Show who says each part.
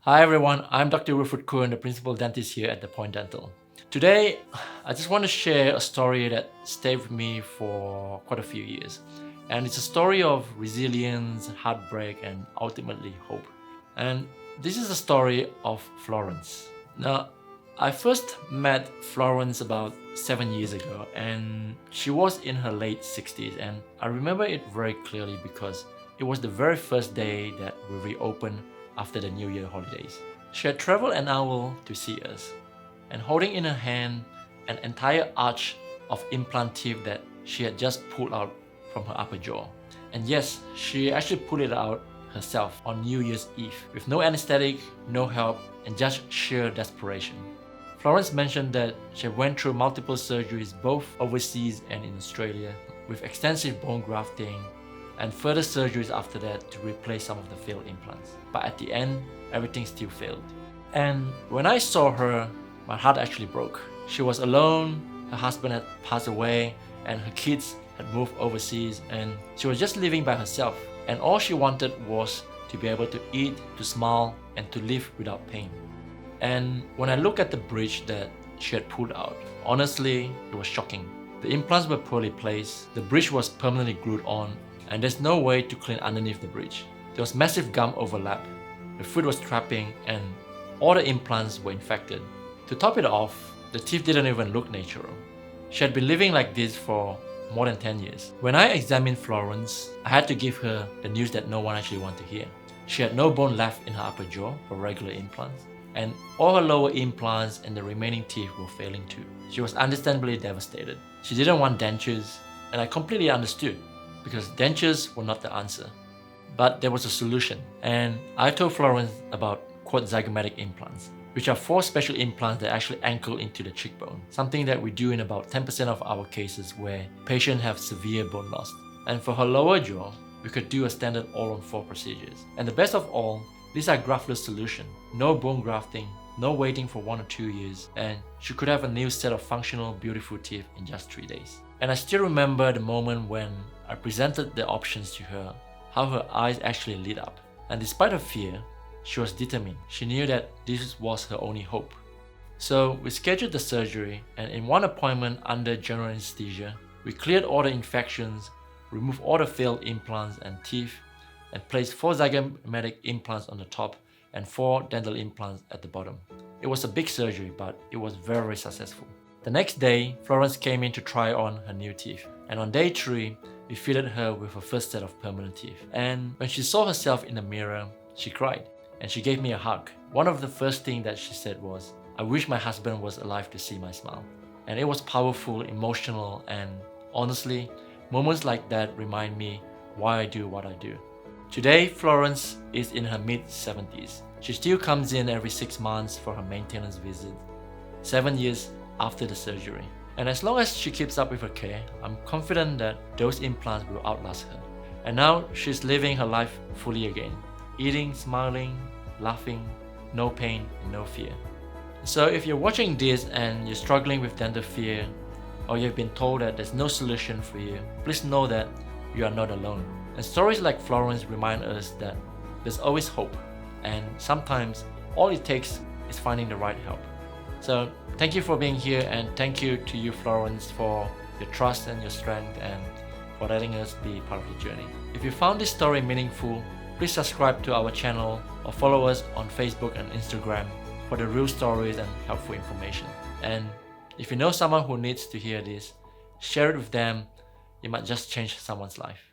Speaker 1: Hi everyone, I'm Dr. Wilfred Koon, the principal dentist here at The Point Dental. Today, I just want to share a story that stayed with me for quite a few years. And it's a story of resilience, heartbreak, and ultimately hope. And this is the story of Florence. Now, I first met Florence about 7 years ago, and she was in her late 60s, and I remember it very clearly because it was the very first day that we reopened after the New Year holidays. She had traveled an hour to see us, and holding in her hand an entire arch of implant teeth that she had just pulled out from her upper jaw. And yes, she actually pulled it out herself on New Year's Eve with no anesthetic, no help, and just sheer desperation. Florence mentioned that she went through multiple surgeries both overseas and in Australia, with extensive bone grafting and further surgeries after that to replace some of the failed implants. But at the end, everything still failed. And when I saw her, my heart actually broke. She was alone, her husband had passed away, and her kids had moved overseas, and she was just living by herself. And all she wanted was to be able to eat, to smile, and to live without pain. And when I look at the bridge that she had pulled out, honestly, it was shocking. The implants were poorly placed, the bridge was permanently glued on, and there's no way to clean underneath the bridge. There was massive gum overlap, the food was trapping, and all the implants were infected. To top it off, the teeth didn't even look natural. She had been living like this for more than 10 years. When I examined Florence, I had to give her the news that no one actually wanted to hear. She had no bone left in her upper jaw for regular implants, and all her lower implants and the remaining teeth were failing too. She was understandably devastated. She didn't want dentures, and I completely understood, because dentures were not the answer. But there was a solution, and I told Florence about zygomatic implants, which are 4 special implants that actually anchor into the cheekbone, something that we do in about 10% of our cases where patients have severe bone loss. And for her lower jaw, we could do a standard all-on-4 procedures. And the best of all, these are graftless solution, no bone grafting, no waiting for 1 or 2 years, and she could have a new set of functional, beautiful teeth in just 3 days. And I still remember the moment when I presented the options to her, how her eyes actually lit up. And despite her fear, she was determined. She knew that this was her only hope. So we scheduled the surgery, and in one appointment under general anesthesia, we cleared all the infections, removed all the failed implants and teeth, and placed 4 zygomatic implants on the top and 4 dental implants at the bottom. It was a big surgery, but it was very successful. The next day, Florence came in to try on her new teeth, and on day 3, we fitted her with her first set of permanent teeth. And when she saw herself in the mirror, she cried, and she gave me a hug. One of the first things that she said was, "I wish my husband was alive to see my smile." And it was powerful, emotional, and honestly, moments like that remind me why I do what I do. Today, Florence is in her mid-70s. She still comes in every 6 months for her maintenance visit, 7 years after the surgery. And as long as she keeps up with her care, I'm confident that those implants will outlast her. And now she's living her life fully again, eating, smiling, laughing, no pain and no fear. So if you're watching this and you're struggling with dental fear, or you've been told that there's no solution for you, please know that you are not alone. And stories like Florence remind us that there's always hope, and sometimes all it takes is finding the right help. So thank you for being here, and thank you to you, Florence, for your trust and your strength, and for letting us be part of the journey. If you found this story meaningful, please subscribe to our channel or follow us on Facebook and Instagram for the real stories and helpful information. And if you know someone who needs to hear this, share it with them. It might just change someone's life.